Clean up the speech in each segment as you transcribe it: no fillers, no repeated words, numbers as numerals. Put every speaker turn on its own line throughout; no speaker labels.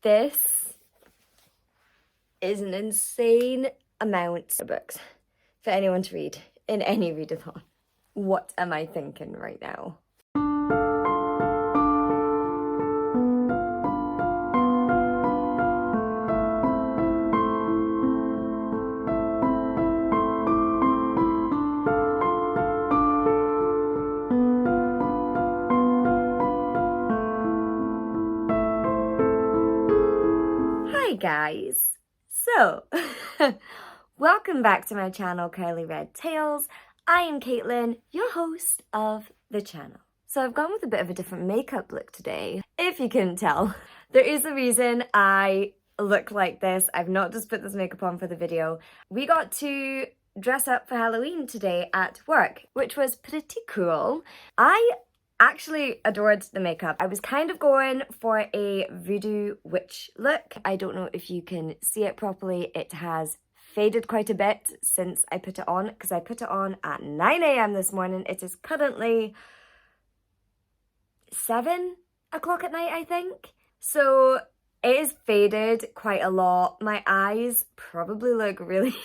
This is an insane amount of books for anyone to read in any readathon. What am I thinking right now? Hi guys! So, welcome back to my channel, Curly Red Tails. I am Caitlin, your host of the channel. So I've gone with a bit of a different makeup look today, if you couldn't tell. There is a reason I look like this. I've not just put this makeup on for the video. We got to dress up for Halloween today at work, which was pretty cool. I actually adored the makeup. I was kind of going for a voodoo witch look. I don't know if you can see it properly. It has faded quite a bit since I put it on, because I put it on at 9 a.m. this morning. It is currently 7 o'clock at night, I think. So it is faded quite a lot. My eyes probably look really,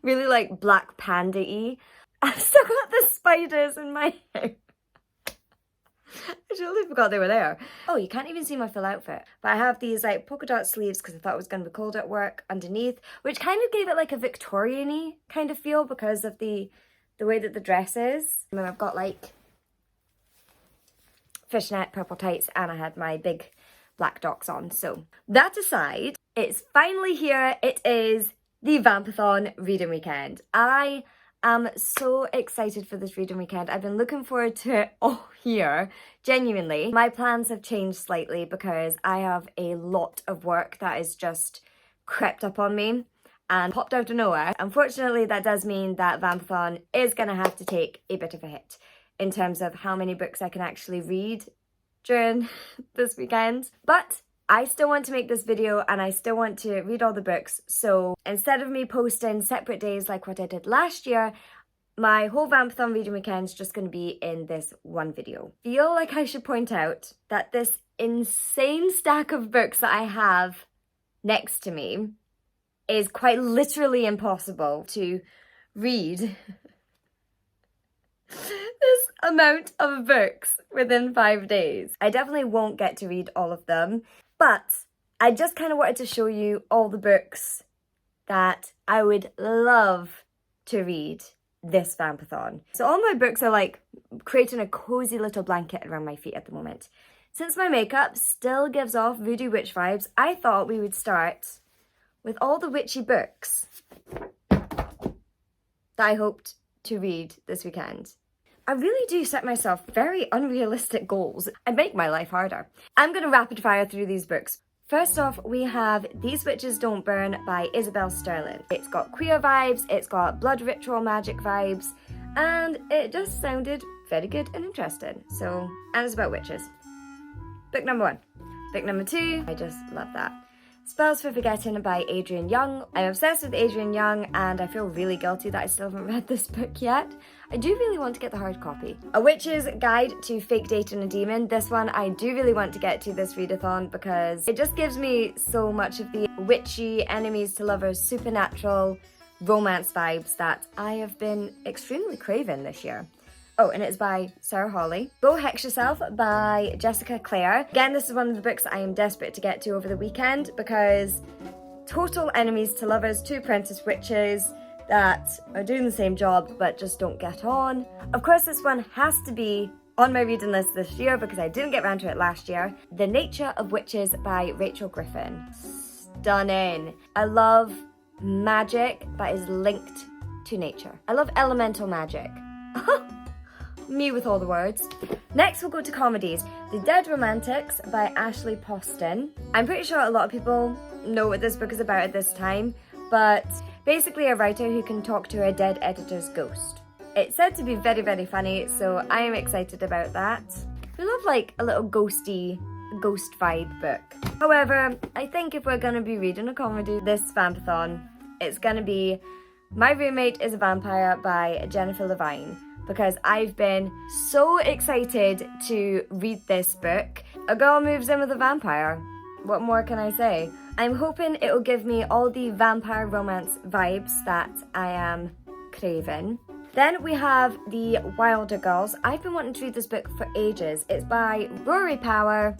really like Black Panda-y. I've still got the spiders in my hair. I totally forgot they were there. Oh, you can't even see my full outfit. But I have these like polka dot sleeves because I thought it was going to be cold at work underneath, which kind of gave it like a Victorian-y kind of feel because of the way that the dress is. And then I've got like fishnet purple tights and I had my big black docs on. So that aside, it's finally here. It is the Vampathon Reading Weekend. I am so excited for this reading weekend. I've been looking forward to it all year, genuinely. My plans have changed slightly because I have a lot of work that is just crept up on me and popped out of nowhere. Unfortunately, that does mean that Vampathon is going to have to take a bit of a hit in terms of how many books I can actually read during this weekend. But I still want to make this video and I still want to read all the books. So instead of me posting separate days like what I did last year, my whole Vampathon reading weekend is just going to be in this one video. I feel like I should point out that this insane stack of books that I have next to me is quite literally impossible to read this amount of books within 5 days. I definitely won't get to read all of them. But I just kind of wanted to show you all the books that I would love to read this Vampathon. So all my books are like creating a cozy little blanket around my feet at the moment. Since my makeup still gives off voodoo witch vibes, I thought we would start with all the witchy books that I hoped to read this weekend. I really do set myself very unrealistic goals and make my life harder. I'm going to rapid fire through these books. First off, we have These Witches Don't Burn by Isabel Sterling. It's got queer vibes, it's got blood ritual magic vibes, and it just sounded very good and interesting. So, and it's about witches. Book number 1. Book number 2, I just love that. Spells for Forgetting by Adrienne Young. I'm obsessed with Adrienne Young and I feel really guilty that I still haven't read this book yet. I do really want to get the hard copy. A Witch's Guide to Fake Dating a Demon. This one I do really want to get to this readathon because it just gives me so much of the witchy, enemies to lovers, supernatural romance vibes that I have been extremely craving this year. Oh, and it's by Sarah Hawley. Go Hex Yourself by Jessica Clare. Again, this is one of the books I am desperate to get to over the weekend because total enemies to lovers, 2 apprentice witches that are doing the same job but just don't get on. Of course, this one has to be on my reading list this year because I didn't get around to it last year. The Nature of Witches by Rachel Griffin. Stunning. I love magic that is linked to nature. I love elemental magic. Me with all the words. Next we'll go to comedies. The Dead Romantics by Ashley Poston. I'm pretty sure a lot of people know what this book is about at this time, but basically a writer who can talk to a dead editor's ghost. It's said to be very, very funny, so I am excited about that. We love like a little ghosty, ghost vibe book. However, I think if we're gonna be reading a comedy this Vampathon, it's gonna be My Roommate is a Vampire by Jennifer Levine, because I've been so excited to read this book. A girl moves in with a vampire. what more can I say? I'm hoping it'll give me all the vampire romance vibes that I am craving. Then we have The Wilder Girls. I've been wanting to read this book for ages. It's by Rory Power,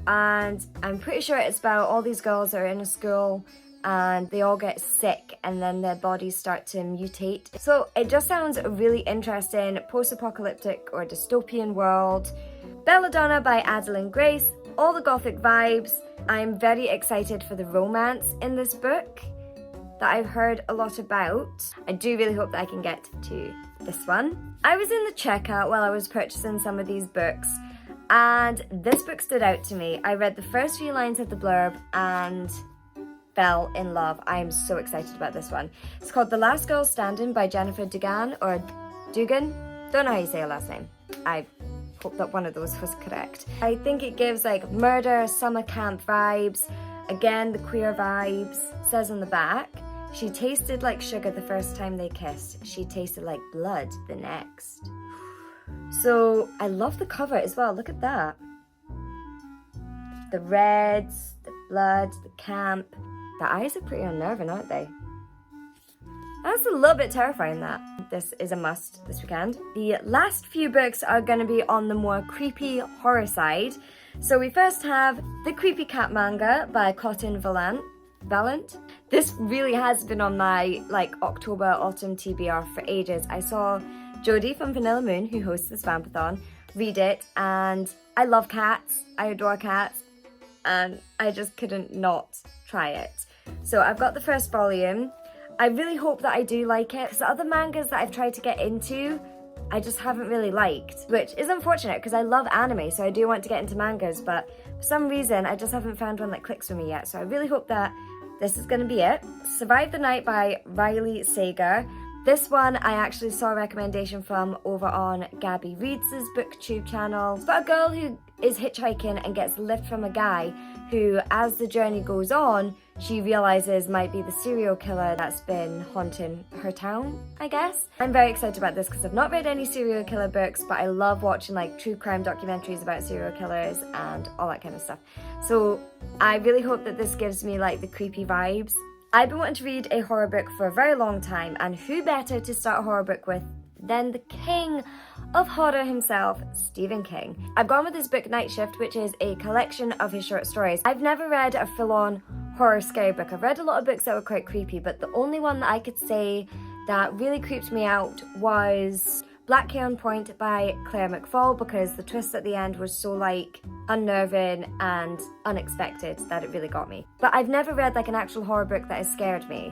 and I'm pretty sure it's about all these girls that are in a school and they all get sick and then their bodies start to mutate. So it just sounds really interesting, post-apocalyptic or dystopian world. Belladonna by Adeline Grace, all the gothic vibes. I'm very excited for the romance in this book that I've heard a lot about. I do really hope that I can get to this one. I was in the checkout while I was purchasing some of these books, and this book stood out to me. I read the first few lines of the blurb and fell in love. I am so excited about this one. It's called The Last Girl Standing by Jennifer Dugan, or Dugan. Don't know how you say her last name. I hope that one of those was correct. I think it gives like murder, summer camp vibes. Again, the queer vibes. It says on the back, she tasted like sugar the first time they kissed. She tasted like blood the next. So I love the cover as well. Look at that. The reds, the blood, the camp. The eyes are pretty unnerving, aren't they? That's a little bit terrifying, that. This is a must this weekend. The last few books are going to be on the more creepy horror side. So we first have The Creepy Cat Manga by Cotton Valent. This really has been on my October autumn TBR for ages. I saw Jodie from Vanilla Moon, who hosts this Vampathon, read it, and I love cats. I adore cats, and I just couldn't not try it. So I've got the first volume. I really hope that I do like it, because the other mangas that I've tried to get into, I just haven't really liked, which is unfortunate because I love anime, so I do want to get into mangas, but for some reason I just haven't found one that clicks with me yet. So I really hope that this is going to be it. Survive the Night by Riley Sager. This one I actually saw a recommendation from over on Gabby Reads' booktube channel. It's about a girl who is hitchhiking and gets a lift from a guy who, as the journey goes on, she realizes might be the serial killer that's been haunting her town, I guess. I'm very excited about this because I've not read any serial killer books, but I love watching true crime documentaries about serial killers and all that kind of stuff. So I really hope that this gives me the creepy vibes. I've been wanting to read a horror book for a very long time, and who better to start a horror book with than the king of horror himself, Stephen King. I've gone with his book Night Shift, which is a collection of his short stories. I've never read a full-on horror scary book. I've read a lot of books that were quite creepy, but the only one that I could say that really creeped me out was Black Cairn Point by Claire McFall, because the twist at the end was so unnerving and unexpected that it really got me. But I've never read an actual horror book that has scared me,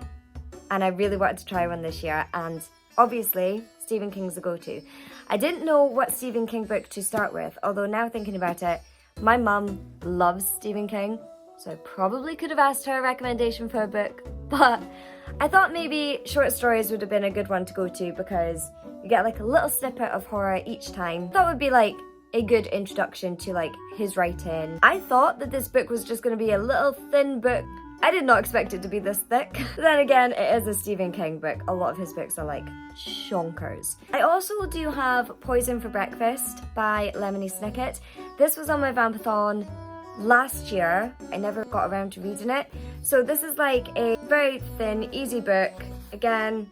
and I really wanted to try one this year, and obviously Stephen King's the go-to. I didn't know what Stephen King book to start with, although now thinking about it, my mum loves Stephen King, so I probably could have asked her a recommendation for a book, but I thought maybe short stories would have been a good one to go to because you get a little snippet of horror each time. That would be a good introduction to his writing. I thought that this book was just going to be a little thin book. I did not expect it to be this thick. Then again, it is a Stephen King book. A lot of his books are chonkers. I also do have Poison for Breakfast by Lemony Snicket. This was on my Vampathon last year. I never got around to reading it. So this is a very thin, easy book. Again,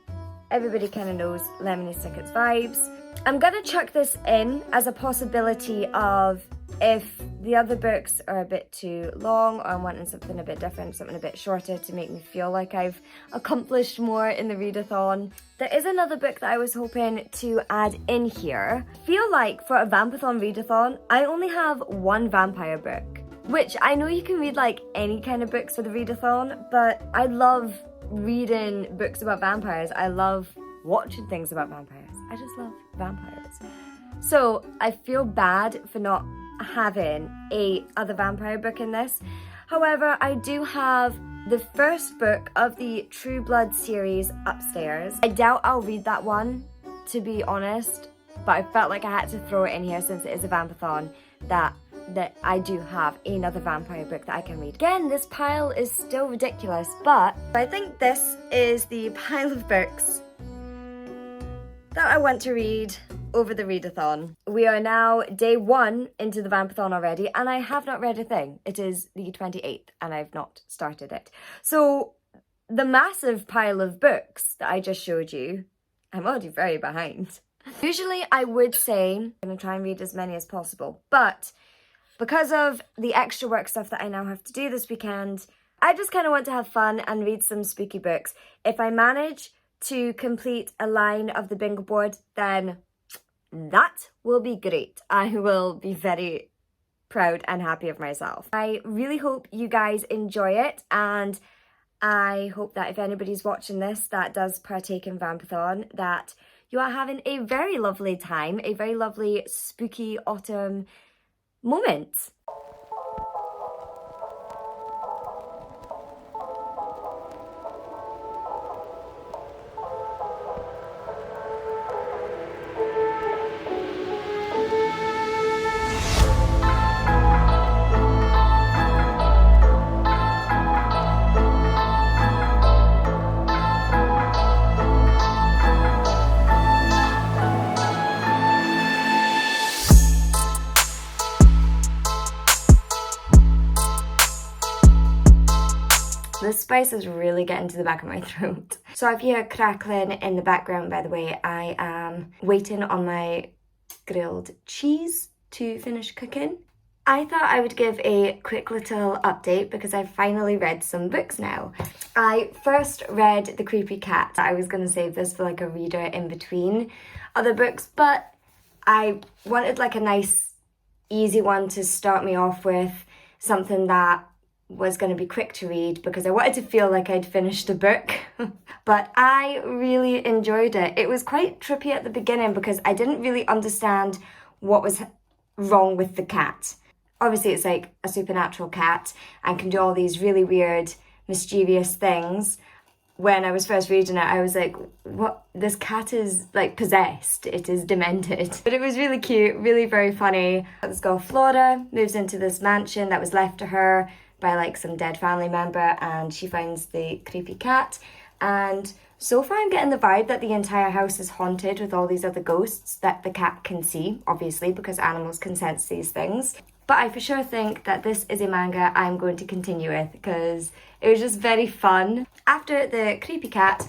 everybody kind of knows Lemony Snicket's vibes. I'm gonna chuck this in as a possibility of if the other books are a bit too long or I'm wanting something a bit different, something a bit shorter to make me feel like I've accomplished more in the readathon. There is another book that I was hoping to add in here. I feel like for a Vampathon Readathon, I only have one vampire book, which I know you can read any kind of books for the readathon, but I love reading books about vampires. I love watching things about vampires. I just love vampires. So I feel bad for not having a other vampire book in this. However, I do have the first book of the True Blood series upstairs. I doubt I'll read that one, to be honest, but I felt like I had to throw it in here since it is a Vampathon that I do have another vampire book that I can read. Again, this pile is still ridiculous, but I think this is the pile of books that I want to read over the readathon. We are now day 1 into the Vampathon already, and I have not read a thing. It is the 28th, and I've not started it. So the massive pile of books that I just showed you, I'm already very behind. Usually I would say I'm going to try and read as many as possible, but because of the extra work stuff that I now have to do this weekend, I just kind of want to have fun and read some spooky books. If I manage to complete a line of the bingo board, then that will be great. I will be very proud and happy of myself. I really hope you guys enjoy it, and I hope that if anybody's watching this that does partake in Vampathon, that you are having a very lovely time, a very lovely spooky autumn moment. This spice is really getting to the back of my throat. So if you hear crackling in the background, by the way, I am waiting on my grilled cheese to finish cooking. I thought I would give a quick little update because I've finally read some books now. I first read The Creepy Cat. I was going to save this for like a reader in between other books, but I wanted like a nice, easy one to start me off with, something that was going to be quick to read because I wanted to feel like I'd finished a book. But I really enjoyed it. It was quite trippy at the beginning because I didn't really understand what was wrong with the cat. Obviously it's like a supernatural cat and can do all these really weird, mischievous things. When I was first reading it, I was like, what? This cat is like possessed. It is demented. But it was really cute, really very funny. This girl Flora moves into this mansion that was left to her by like some dead family member, and she finds the creepy cat. And so far I'm getting the vibe that the entire house is haunted with all these other ghosts that the cat can see, obviously, because animals can sense these things. But I for sure think that this is a manga I'm going to continue with because it was just very fun. After the creepy cat,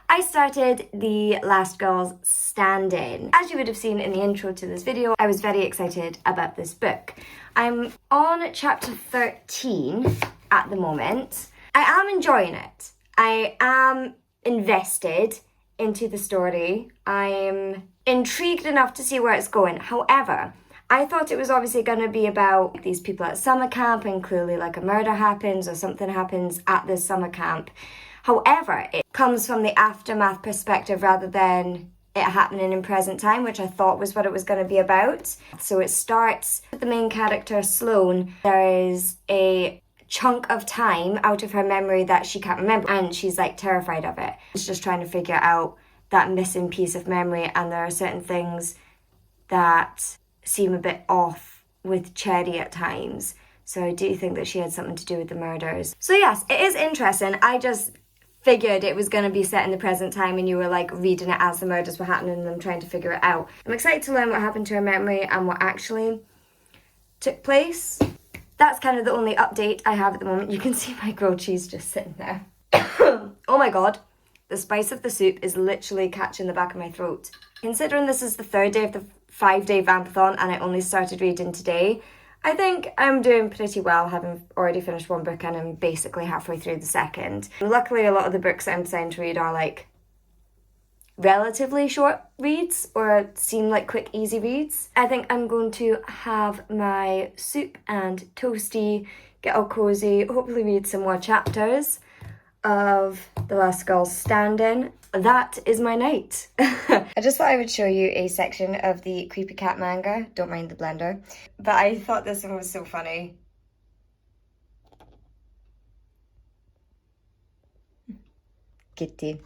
I started The Last Girls Stand-In. As you would have seen in the intro to this video, I was very excited about this book. I'm on chapter 13 at the moment. I am enjoying it. I am invested into the story. I'm intrigued enough to see where it's going. However, I thought it was obviously going to be about these people at summer camp and clearly like a murder happens or something happens at this summer camp. However, it comes from the aftermath perspective rather than it happening in present time, which I thought was what it was going to be about. So it starts with the main character, Sloane. There is a chunk of time out of her memory that she can't remember, and she's like terrified of it. She's just trying to figure out that missing piece of memory, and there are certain things that seem a bit off with Chatty at times. So I do think that she had something to do with the murders. So yes, it is interesting. I just figured it was going to be set in the present time and you were like reading it as the murders were happening and I'm trying to figure it out. I'm excited to learn what happened to her memory and what actually took place. That's kind of the only update I have at the moment. You can see my grilled cheese just sitting there. Oh my god, the spice of the soup is literally catching the back of my throat. Considering this is the 3rd day of the 5-day Vampathon and I only started reading today, I think I'm doing pretty well, having already finished one book and I'm basically halfway through the second. Luckily, a lot of the books I'm deciding to read are like relatively short reads or seem like quick, easy reads. I think I'm going to have my soup and toasty, get all cozy, hopefully read some more chapters of The Last Girls Stand-In. That is my night. I just thought I would show you a section of the Creepy Cat manga. Don't mind the blender. But I thought this one was so funny. Kitty.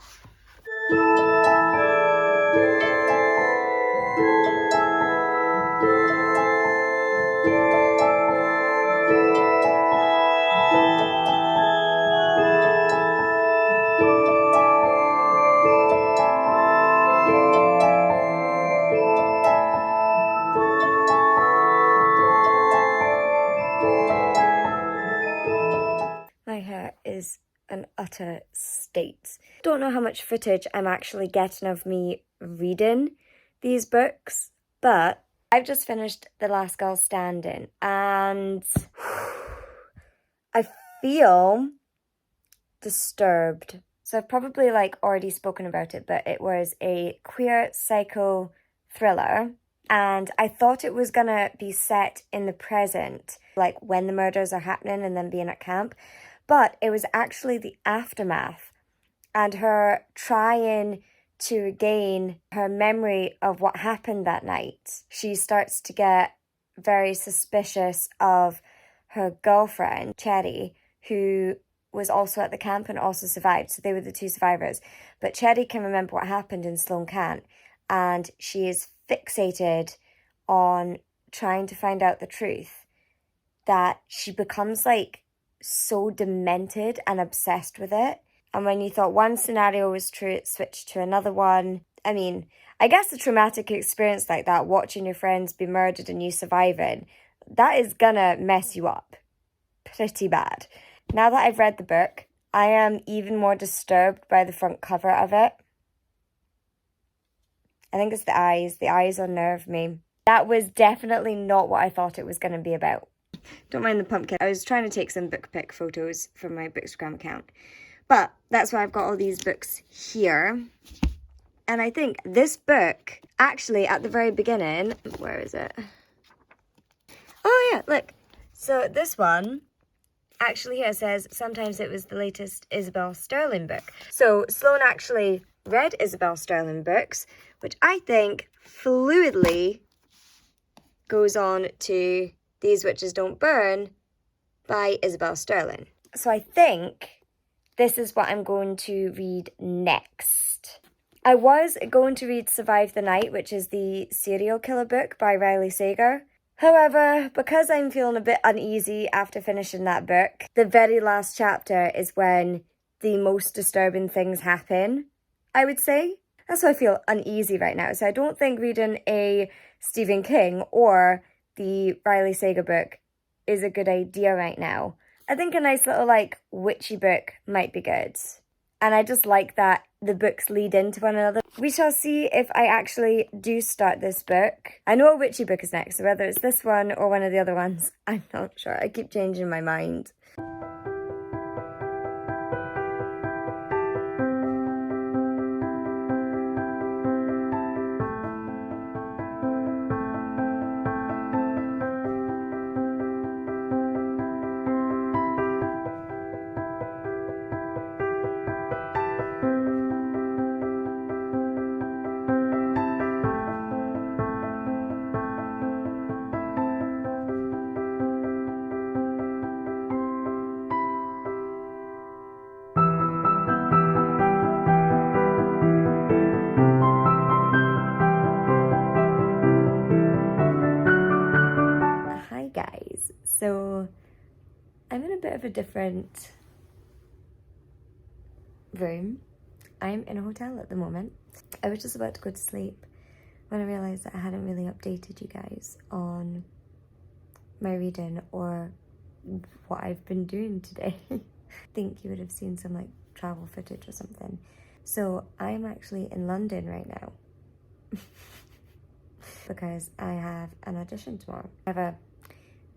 camera is an utter state. Don't know how much footage I'm actually getting of me reading these books, but I've just finished The Last Girl Standing and I feel disturbed. So I've probably already spoken about it, but it was a queer psycho thriller and I thought it was gonna be set in the present, like when the murders are happening and then being at camp, but it was actually the aftermath and her trying to regain her memory of what happened that night. She starts to get very suspicious of her girlfriend, Chatty, who was also at the camp and also survived. So they were the two survivors. But Chatty can remember what happened and Sloane can't. And she is fixated on trying to find out the truth that she becomes so demented and obsessed with it. And when you thought one scenario was true, it switched to another one. I mean, I guess a traumatic experience like that, watching your friends be murdered and you surviving, that is gonna mess you up pretty bad. Now that I've read the book, I am even more disturbed by the front cover of it. I think it's the eyes. The eyes unnerve me. That was definitely not what I thought it was going to be about. Don't mind the pumpkin. I was trying to take some book pic photos from my Bookstagram account. But that's why I've got all these books here. And I think this book, actually at the very beginning, where is it? Oh yeah, look. So this one, actually here says, sometimes it was the latest Isabel Sterling book. So Sloane actually read Isabel Sterling books, which I think fluidly goes on to These Witches Don't Burn by Isabel Sterling. So I think this is what I'm going to read next. I was going to read Survive the Night, which is the serial killer book by Riley Sager. However, because I'm feeling a bit uneasy after finishing that book, the very last chapter is when the most disturbing things happen, I would say. That's why I feel uneasy right now. So I don't think reading a Stephen King or the Riley Sager book is a good idea right now. I think a nice little witchy book might be good. And I just like that the books lead into one another. We shall see if I actually do start this book. I know a witchy book is next, so whether it's this one or one of the other ones, I'm not sure. I keep changing my mind. Guys, so I'm in a bit of a different room. I'm in a hotel at the moment. I was just about to go to sleep when I realised that I hadn't really updated you guys on my reading or what I've been doing today. I think you would have seen some travel footage or something. So I'm actually in London right now because I have an audition tomorrow. I have a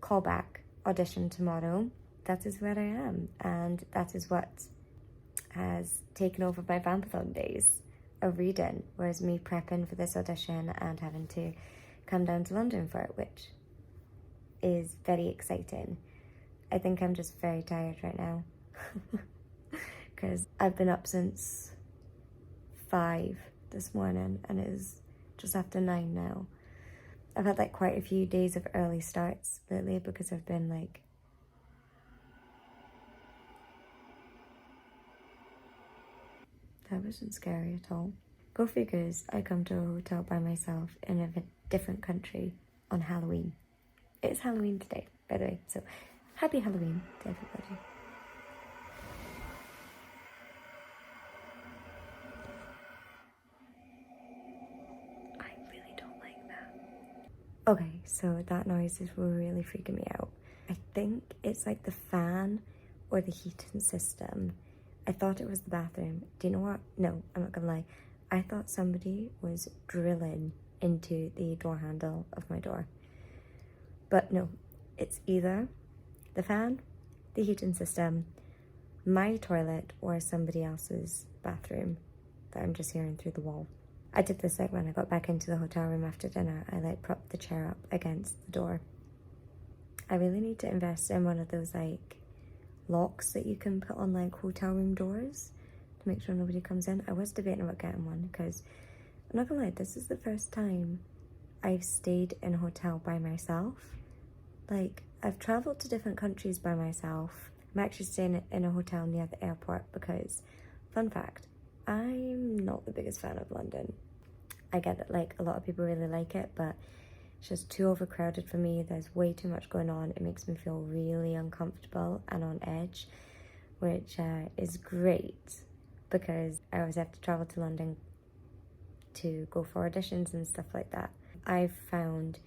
callback audition tomorrow. That is where I am, and that is what has taken over my Vampathon days of reading, whereas me prepping for this audition and having to come down to London for it, which is very exciting. I think I'm just very tired right now because I've been up since 5 this morning and it is just after 9 now. I've had quite a few days of early starts lately because I've been that wasn't scary at all. Go figures, I come to a hotel by myself in a different country on Halloween. It's Halloween today, by the way, so happy Halloween to everybody. Okay, so that noise is really freaking me out. I think it's the fan or the heating system. I thought it was the bathroom. Do you know what? No, I'm not gonna lie. I thought somebody was drilling into the door handle of my door. But no, it's either the fan, the heating system, my toilet, or somebody else's bathroom that I'm just hearing through the wall. I did this like when I got back into the hotel room after dinner. I like propped the chair up against the door. I really need to invest in one of those like locks that you can put on like hotel room doors to make sure nobody comes in. I was debating about getting one because I'm not gonna lie, this is the first time I've stayed in a hotel by myself. Like, I've traveled to different countries by myself. I'm actually staying in a hotel near the airport because, fun fact, I'm not the biggest fan of London. I get that like a lot of people really like it, but it's just too overcrowded for me. There's way too much going on. It makes me feel really uncomfortable and on edge, which is great because I always have to travel to London to go for auditions and stuff like that. I've found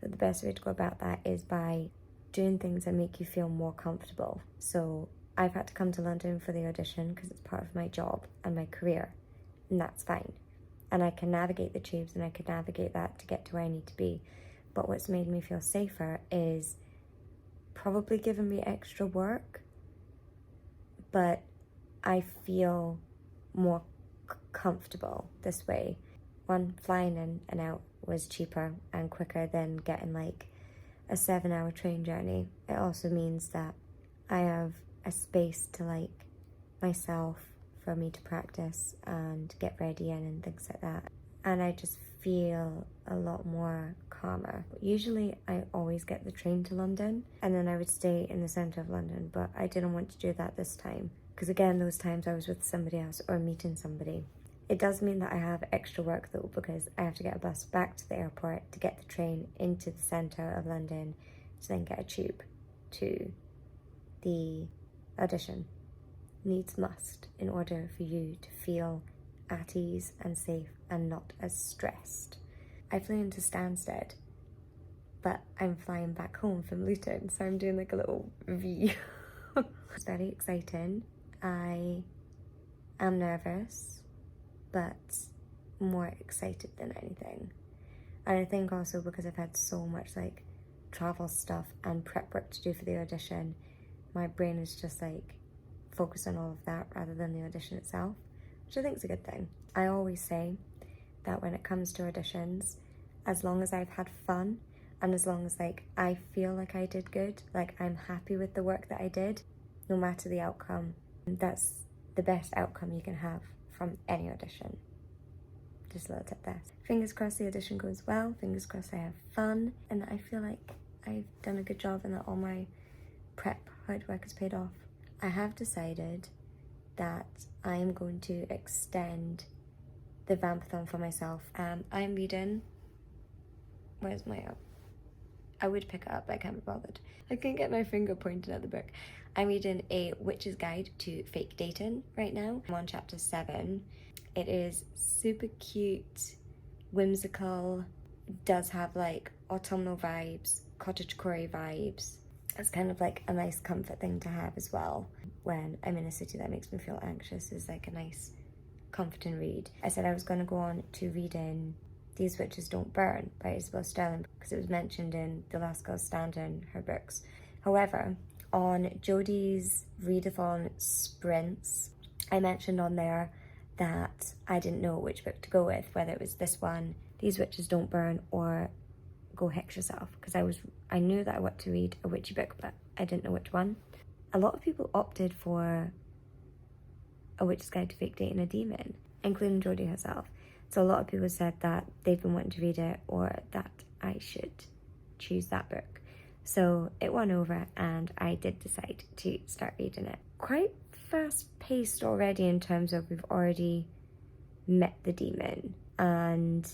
that the best way to go about that is by doing things that make you feel more comfortable. So I've had to come to London for the audition because it's part of my job and my career, and that's fine. And I can navigate the tubes and I can navigate that to get to where I need to be. But what's made me feel safer is probably giving me extra work, but I feel more comfortable this way. One, flying in and out was cheaper and quicker than getting like a 7-hour train journey. It also means that I have a space to like myself for me to practice and get ready in and things like that. And I just feel a lot more calmer. Usually I always get the train to London and then I would stay in the centre of London, but I didn't want to do that this time because again, those times I was with somebody else or meeting somebody. It does mean that I have extra work though because I have to get a bus back to the airport to get the train into the centre of London to then get a tube to the audition. Needs must in order for you to feel at ease and safe and not as stressed. I flew into Stansted, but I'm flying back home from Luton, so I'm doing like a little V. It's very exciting. I am nervous, but more excited than anything. And I think also because I've had so much like travel stuff and prep work to do for the audition, my brain is just like focused on all of that rather than the audition itself, which I think is a good thing. I always say that when it comes to auditions, as long as I've had fun and as long as like I feel like I did good, like I'm happy with the work that I did, no matter the outcome, that's the best outcome you can have from any audition. Just a little tip there. Fingers crossed the audition goes well, fingers crossed I have fun, and I feel like I've done a good job and that all my prep hard work has paid off. I have decided that I am going to extend the Vampathon for myself. I'm reading, where's my I would pick it up, but I can't be bothered. I can't get my finger pointing at the book. I'm reading A Witch's Guide to Fake Dating right now. I'm on chapter 7. It is super cute, whimsical, does have like autumnal vibes, cottagecore vibes. It's kind of like a nice comfort thing to have as well when I'm in a city that makes me feel anxious. Is like a nice comforting read. I said I was going to go on to reading These Witches Don't Burn by Isabel Sterling because it was mentioned in The Last Girl Standing, her books. However, on Jodie's readathon sprints, I mentioned on there that I didn't know which book to go with, whether it was this one, These Witches Don't Burn, or Go Hex Yourself, because I knew that I wanted to read a witchy book, but I didn't know which one. A lot of people opted for A Witch's Guide to Fake Dating a Demon, including Jodie herself. So a lot of people said that they've been wanting to read it or that I should choose that book. So it won over and I did decide to start reading it. Quite fast paced already in terms of we've already met the demon and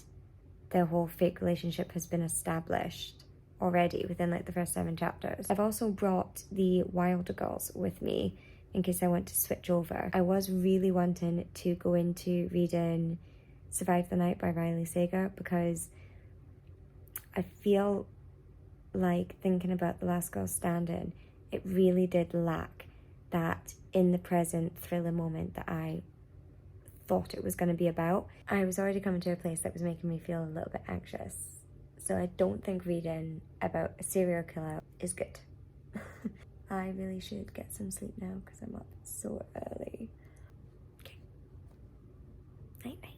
their whole fake relationship has been established already within like the first 7 chapters. I've also brought the Wilder Girls with me in case I want to switch over. I was really wanting to go into reading Survive the Night by Riley Sager because I feel like thinking about The Last Girl Standing, it really did lack that in the present thriller moment that I thought it was going to be about. I was already coming to a place that was making me feel a little bit anxious. So I don't think reading about a serial killer is good. I really should get some sleep now because I'm up so early. Okay. Night night.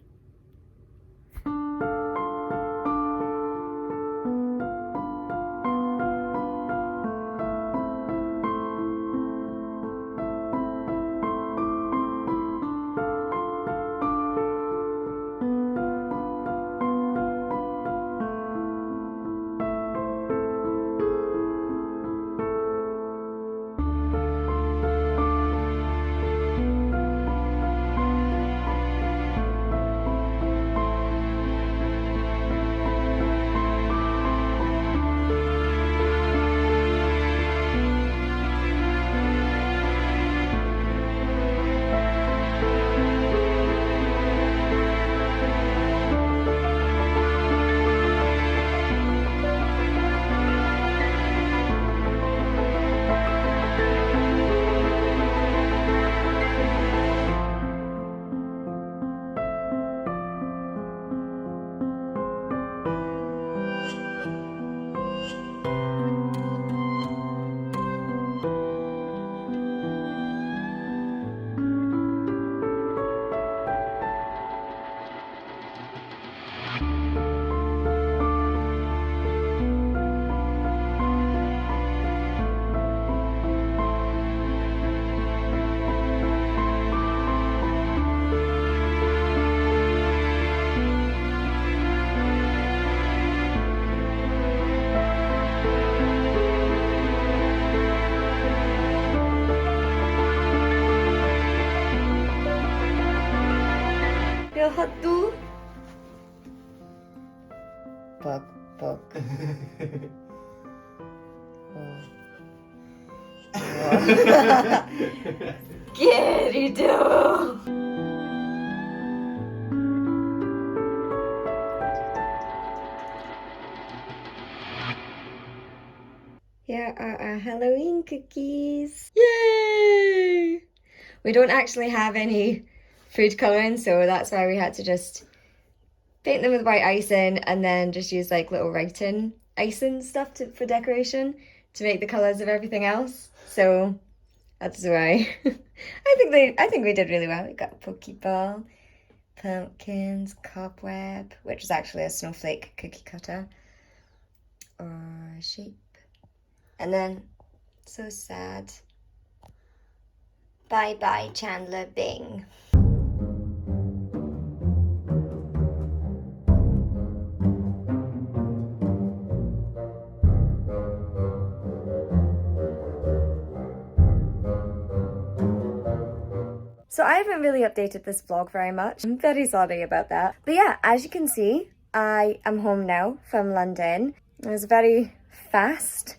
Feel hot too? Bug. Scary too. Here are our Halloween cookies. Yay! We don't actually have any food colouring, so that's why we had to just paint them with white icing and then just use like little writing icing stuff for decoration to make the colours of everything else. So that's why I think we did really well. We got a Pokeball, pumpkins, cobweb, which is actually a snowflake cookie cutter, or a sheep. And then, so sad, bye bye Chandler Bing. So I haven't really updated this vlog very much. I'm very sorry about that. But yeah, as you can see, I am home now from London. It was a very fast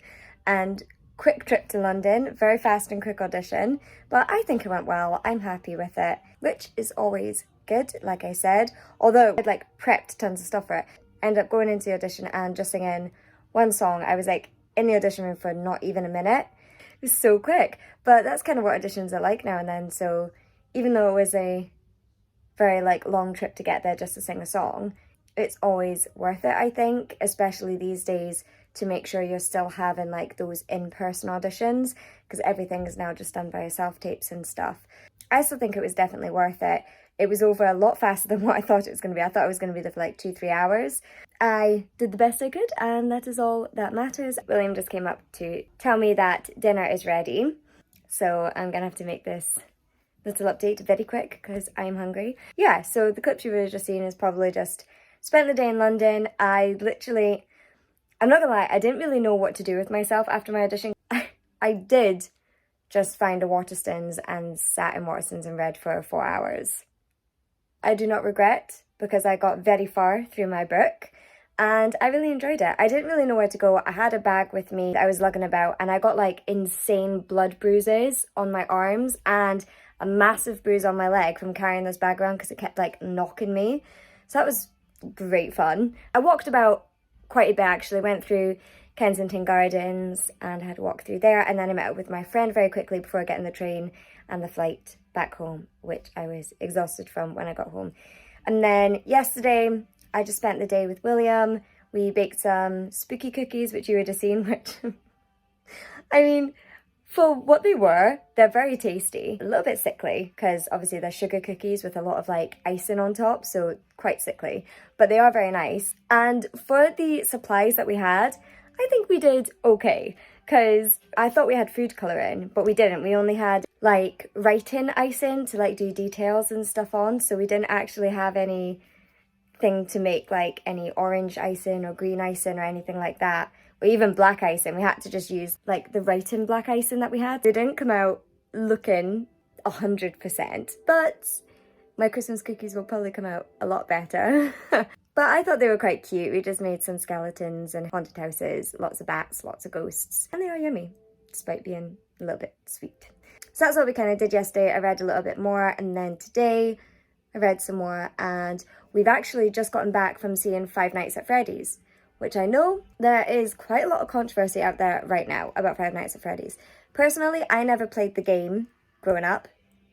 and quick trip to London, very fast and quick audition, but I think it went well. I'm happy with it, which is always good, like I said, although I'd like prepped tons of stuff for it. I ended up going into the audition and just singing one song. I was like in the audition room for not even a minute. It was so quick, but that's kind of what auditions are like now and then. So even though it was a very like long trip to get there just to sing a song, it's always worth it, I think, especially these days, to make sure you're still having like those in-person auditions, because everything is now just done via self-tapes and stuff. I still think it was definitely worth it. It was over a lot faster than what I thought it was going to be. I thought it was going to be there for like 2-3 hours. I did the best I could, and that is all that matters. William just came up to tell me that dinner is ready, so I'm going to have to make this little update very quick because I'm hungry. Yeah, so the clips you were just seeing is probably just spent the day in London. I'm not gonna lie, I didn't really know what to do with myself after my audition. I did just find a Waterstones and sat in Waterstones and read for 4 hours. I do not regret, because I got very far through my book and I really enjoyed it. I didn't really know where to go. I had a bag with me that I was lugging about, and I got like insane blood bruises on my arms and a massive bruise on my leg from carrying this bag around because it kept like knocking me. So that was great fun. I walked about quite a bit actually, went through Kensington Gardens and I had a walk through there, and then I met up with my friend very quickly before getting the train and the flight back home, which I was exhausted from when I got home. And then yesterday I just spent the day with William. We baked some spooky cookies, which you would have seen, which I mean, for what they were, they're very tasty. A little bit sickly, because obviously they're sugar cookies with a lot of like icing on top, so quite sickly. But they are very nice. And for the supplies that we had, I think we did okay. Because I thought we had food colouring, but we didn't. We only had like writing icing to like do details and stuff on. So we didn't actually have anything to make like any orange icing or green icing or anything like that. Or even black icing. We had to just use like the writing black icing that we had. They didn't come out looking 100%, but my Christmas cookies will probably come out a lot better. But I thought they were quite cute. We just made some skeletons and haunted houses, lots of bats, lots of ghosts, and they are yummy, despite being a little bit sweet. So that's what we kind of did yesterday. I read a little bit more, and then today I read some more, and we've actually just gotten back from seeing Five Nights at Freddy's, which I know there is quite a lot of controversy out there right now about Five Nights at Freddy's. Personally, I never played the game growing up,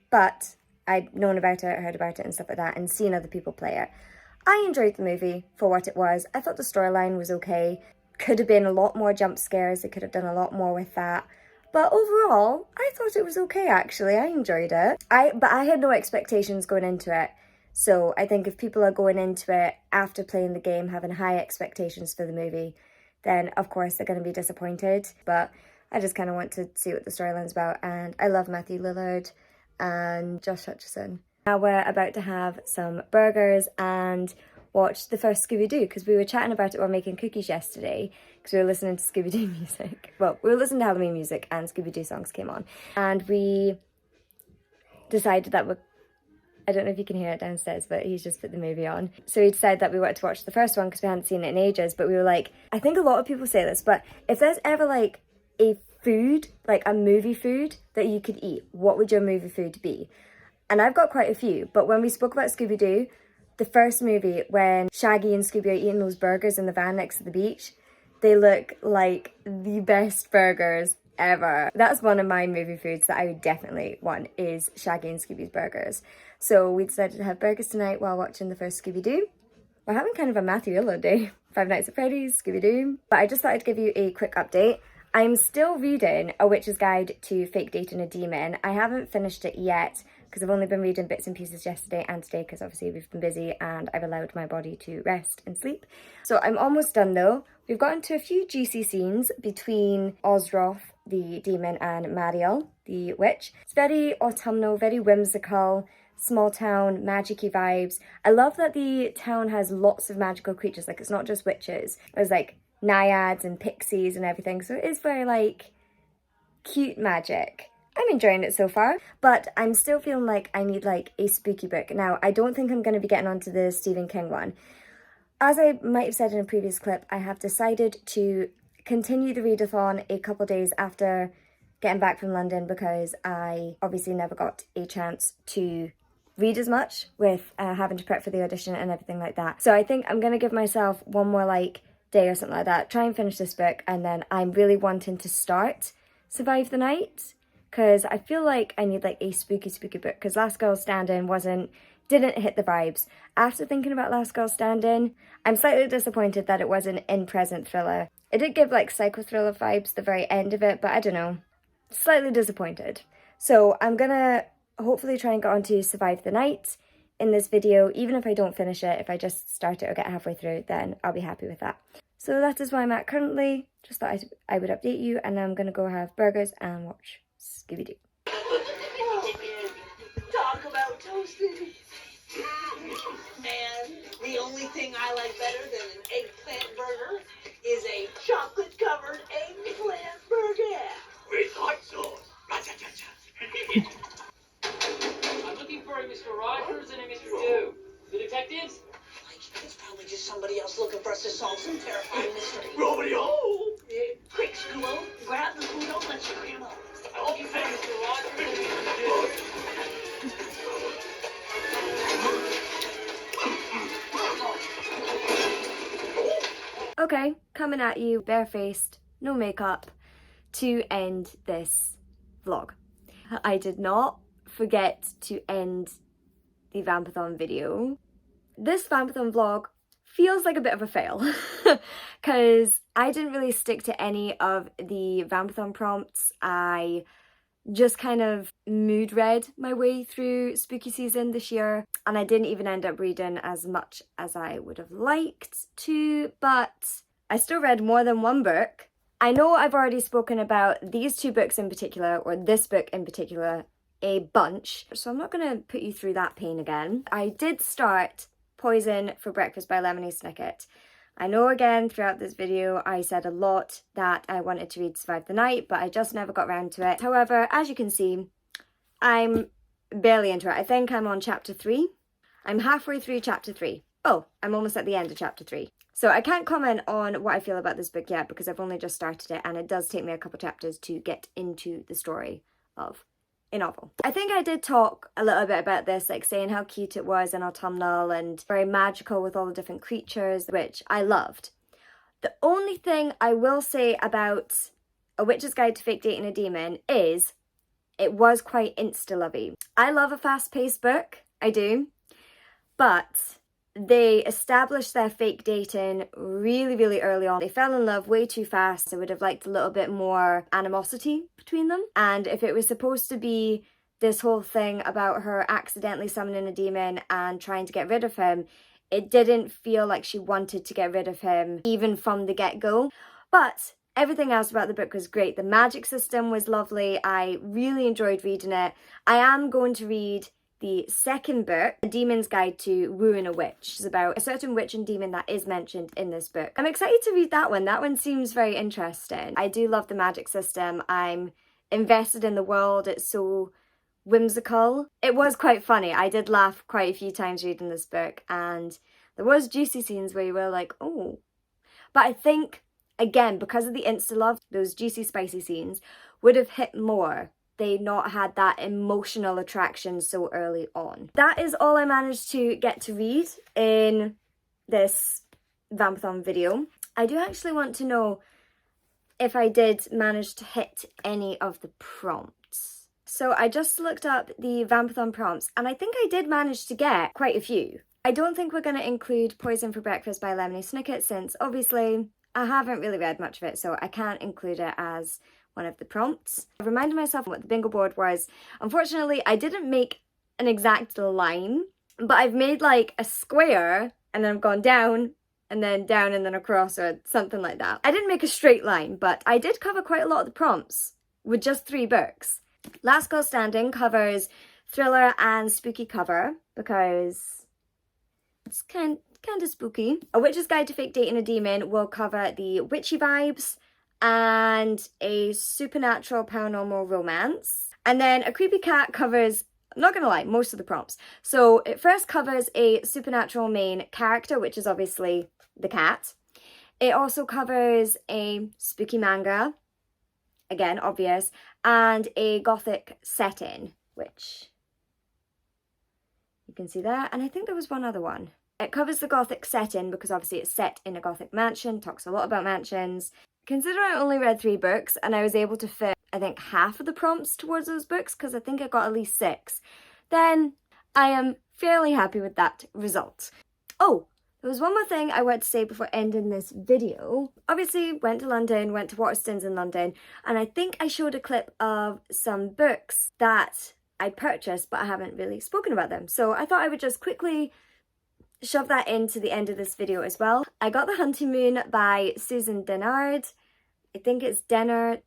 but I'd known about it, heard about it and stuff like that, and seen other people play it. I enjoyed the movie for what it was. I thought the storyline was okay. Could have been a lot more jump scares. They could have done a lot more with that. But overall, I thought it was okay, actually. I enjoyed it. But I had no expectations going into it. So I think if people are going into it after playing the game, having high expectations for the movie, then of course they're going to be disappointed. But I just kind of want to see what the storyline's about. And I love Matthew Lillard and Josh Hutcherson. Now we're about to have some burgers and watch the first Scooby-Doo, because we were chatting about it while making cookies yesterday, because we were listening to Scooby-Doo music. Well, we were listening to Halloween music and Scooby-Doo songs came on. And we decided that I don't know if you can hear it downstairs, but he's just put the movie on. So we decided that we wanted to watch the first one because we hadn't seen it in ages, but we were like, I think a lot of people say this, but if there's ever like a food, like a movie food that you could eat, what would your movie food be? And I've got quite a few, but when we spoke about Scooby-Doo, the first movie, when Shaggy and Scooby are eating those burgers in the van next to the beach, they look like the best burgers ever. That's one of my movie foods that I would definitely want, is Shaggy and Scooby's burgers. So we decided to have burgers tonight while watching the first Scooby-Doo. We're having kind of a Matthew Lillard day. Five Nights at Freddy's, Scooby-Doo. But I just thought I'd give you a quick update. I'm still reading A Witch's Guide to Fake Dating a Demon. I haven't finished it yet because I've only been reading bits and pieces yesterday and today because obviously we've been busy and I've allowed my body to rest and sleep. So I'm almost done though. We've gotten to a few juicy scenes between Ozroth, the demon, and Mariel, the witch. It's very autumnal, very whimsical, small town, magic-y vibes. I love that the town has lots of magical creatures, like it's not just witches. There's like naiads and pixies and everything, so it is very like cute magic. I'm enjoying it so far, but I'm still feeling like I need like a spooky book. Now, I don't think I'm going to be getting onto the Stephen King one. As I might have said in a previous clip, I have decided to continue the readathon a couple days after getting back from London because I obviously never got a chance to read as much with having to prep for the audition and everything like that. So I think I'm going to give myself one more like day or something like that, try and finish this book, and then I'm really wanting to start Survive the Night because I feel like I need like a spooky book, because Last Girl Standing didn't hit the vibes. After thinking about Last Girl Standing, I'm slightly disappointed that it was an in-present thriller. It did give like psycho thriller vibes the very end of it, but I don't know, slightly disappointed. So I'm gonna hopefully try and get on to Survive the Night in this video. Even if I don't finish it, if I just start it or get halfway through, then I'll be happy with that. So that is where I'm at currently. Just thought I would update you, and now I'm gonna go have burgers and watch Scooby-Doo.
Talk about toasted. Man, the only thing I like better than an eggplant burger is a chocolate-covered eggplant burger.
With hot sauce. I'm looking for a Mr. Rogers and a Mr. Dew. The detectives?
It's probably just somebody else looking for us to solve some terrifying mystery.
Romeo!
Quick, Sculo, grab the food, don't let you ammo.
I'm looking for a Mr. Rogers and a Mr. Dew.
Okay, coming at you barefaced no makeup, to end this vlog. I did not forget to end the Vampathon video. This Vampathon vlog feels like a bit of a fail because I didn't really stick to any of the Vampathon prompts. I just kind of mood read my way through spooky season this year, and I didn't even end up reading as much as I would have liked to, but I still read more than one book. I know I've already spoken about these two books in particular, or this book in particular, a bunch, so I'm not going to put you through that pain again. I did start Poison for Breakfast by Lemony Snicket. I know again throughout this video I said a lot that I wanted to read Survive the Night, but I just never got around to it. However, as you can see, I'm barely into it. I think I'm on chapter 3. I'm halfway through chapter 3. Oh, I'm almost at the end of chapter 3. So I can't comment on what I feel about this book yet because I've only just started it, and it does take me a couple chapters to get into the story of a novel. I think I did talk a little bit about this, like saying how cute it was and autumnal and very magical with all the different creatures, which I loved. The only thing I will say about A Witch's Guide to Fake Dating a Demon is it was quite insta-lovey. I love a fast-paced book, I do, but they established their fake dating really early on. They fell in love way too fast. I would have liked a little bit more animosity between them. And if it was supposed to be this whole thing about her accidentally summoning a demon and trying to get rid of him, it didn't feel like she wanted to get rid of him even from the get-go. But everything else about the book was great. The magic system was lovely. I really enjoyed reading it. I am going to read the second book, A Demon's Guide to Wooing a Witch. It's about a certain witch and demon that is mentioned in this book. I'm excited to read that one. That one seems very interesting. I do love the magic system. I'm invested in the world. It's so whimsical. It was quite funny. I did laugh quite a few times reading this book, and there was juicy scenes where you were like, oh. But I think, again, because of the insta-love, those juicy, spicy scenes would have hit more they not had that emotional attraction so early on. That is all I managed to get to read in this Vampathon video. I do actually want to know if I did manage to hit any of the prompts. So I just looked up the Vampathon prompts, and I think I did manage to get quite a few. I don't think we're going to include Poison for Breakfast by Lemony Snicket, since obviously I haven't really read much of it, so I can't include it as one of the prompts. I reminded myself what the bingo board was. Unfortunately, I didn't make an exact line, but I've made like a square and then I've gone down and then across or something like that. I didn't make a straight line, but I did cover quite a lot of the prompts with just 3 books. Last Girl Standing covers thriller and spooky cover because it's kind of spooky. A Witch's Guide to Fake Dating a Demon will cover the witchy vibes and a supernatural paranormal romance. And then A Creepy Cat covers, I'm not gonna lie, most of the prompts. So it first covers a supernatural main character, which is obviously the cat. It also covers a spooky manga, again, obvious, and a gothic setting, which you can see there. And I think there was one other one. It covers the gothic setting because obviously it's set in a gothic mansion, talks a lot about mansions. Considering I only read 3 books and I was able to fit, I think, half of the prompts towards those books, because I think I got at least 6, then I am fairly happy with that result. Oh, there was one more thing I wanted to say before ending this video. Obviously, went to London, went to Waterstones in London, and I think I showed a clip of some books that I purchased, but I haven't really spoken about them. So I thought I would just quickly shove that into the end of this video as well. I got The Hunting Moon by Susan Dennard. I think it's Dennard.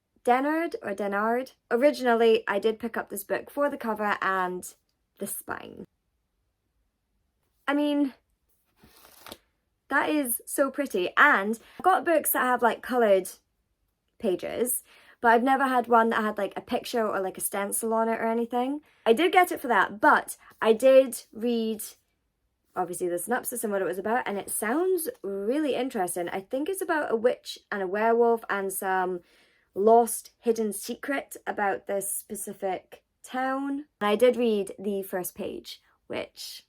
Originally, I did pick up this book for the cover and the spine. I mean, that is so pretty. And I've got books that have like coloured pages, but I've never had one that had like a picture or like a stencil on it or anything. I did get it for that, but I did read obviously the synopsis and what it was about, and it sounds really interesting. I think it's about a witch and a werewolf and some lost hidden secret about this specific town. And I did read the first page, which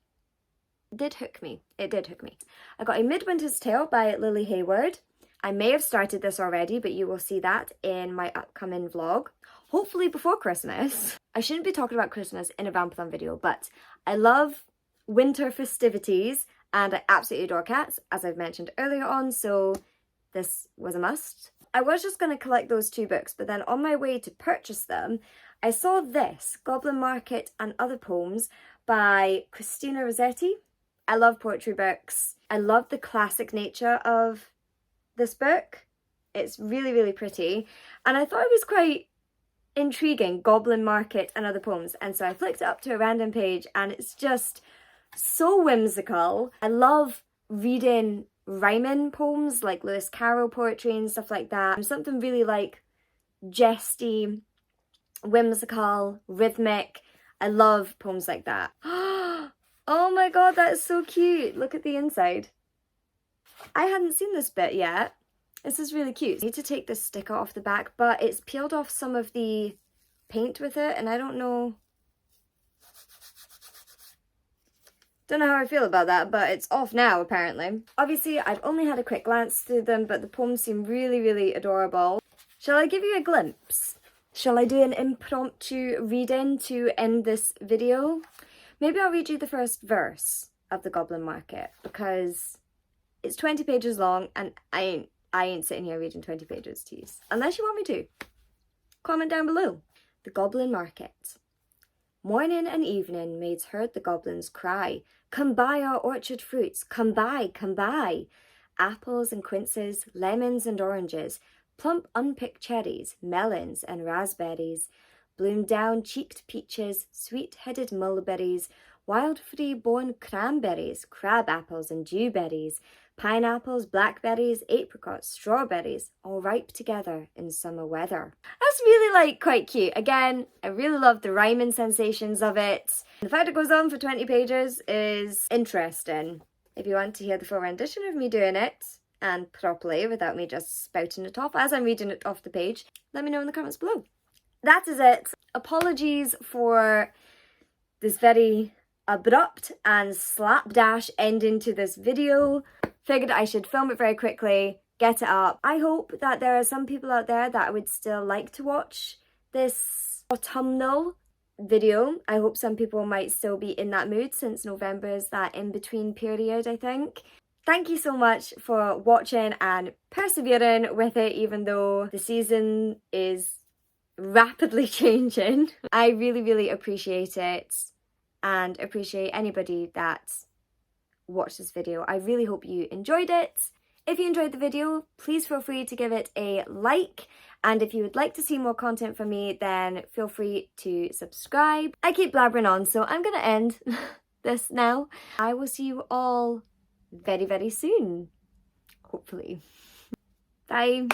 did hook me. It did hook me. I got A Midwinter's Tale by Lily Hayward. I may have started this already, but you will see that in my upcoming vlog, hopefully before Christmas. I shouldn't be talking about Christmas in a Vampathon video, but I love winter festivities and I absolutely adore cats, as I've mentioned earlier on, so this was a must. I was just going to collect those 2 books, but then on my way to purchase them, I saw this, Goblin Market and Other Poems by Christina Rossetti. I love poetry books. I love the classic nature of this book. It's really, really pretty. And I thought it was quite intriguing, Goblin Market and Other Poems. And so I flicked it up to a random page and it's just so whimsical. I love reading rhyming poems like Lewis Carroll poetry and stuff like that. Something really like jesty, whimsical, rhythmic. I love poems like that. Oh my god, that is so cute. Look at the inside. I hadn't seen this bit yet. This is really cute. I need to take this sticker off the back, but it's peeled off some of the paint with it, and I don't know how I feel about that, but it's off now apparently. Obviously, I've only had a quick glance through them, but the poems seem really, really adorable. Shall I give you a glimpse? Shall I do an impromptu reading to end this video? Maybe I'll read you the first verse of the Goblin Market, because it's 20 pages long and I ain't sitting here reading 20 pages to you. Unless you want me to. Comment down below. The Goblin Market. Morning and evening maids heard the goblins cry, "Come buy our orchard fruits, come buy, come buy." Apples and quinces, lemons and oranges, plump unpicked cherries, melons and raspberries, bloomed down cheeked peaches, sweet-headed mulberries, wild free-born cranberries, crab apples and dewberries, pineapples, blackberries, apricots, strawberries, all ripe together in summer weather. That's really quite cute. Again, I really love the rhyming sensations of it. The fact it goes on for 20 pages is interesting. If you want to hear the full rendition of me doing it, and properly without me just spouting it off as I'm reading it off the page, let me know in the comments below. That is it. Apologies for this very abrupt and slapdash ending to this video. Figured I should film it very quickly, get it up. I hope that there are some people out there that would still like to watch this autumnal video. I hope some people might still be in that mood, since November is that in-between period, I think. Thank you so much for watching and persevering with it, even though the season is rapidly changing. I really, really appreciate it and appreciate anybody that watched this video. I really hope you enjoyed it. If you enjoyed the video, please feel free to give it a like, and if you would like to see more content from me, then feel free to subscribe. I keep blabbering on, so I'm gonna end this now. I will see you all very, very soon, hopefully. Bye.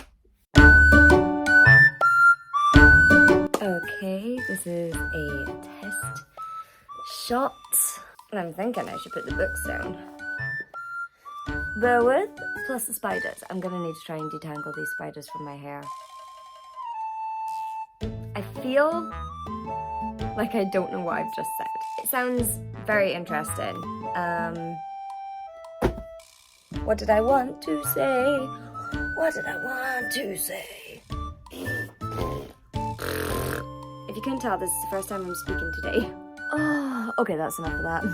Okay, this is a test shot. And I'm thinking I should put the books down. The wood plus the spiders. I'm gonna need to try and detangle these spiders from my hair. I feel like I don't know what I've just said. It sounds very interesting. What did I want to say? What did I want to say? If you couldn't tell, this is the first time I'm speaking today. Oh, okay, that's enough of that.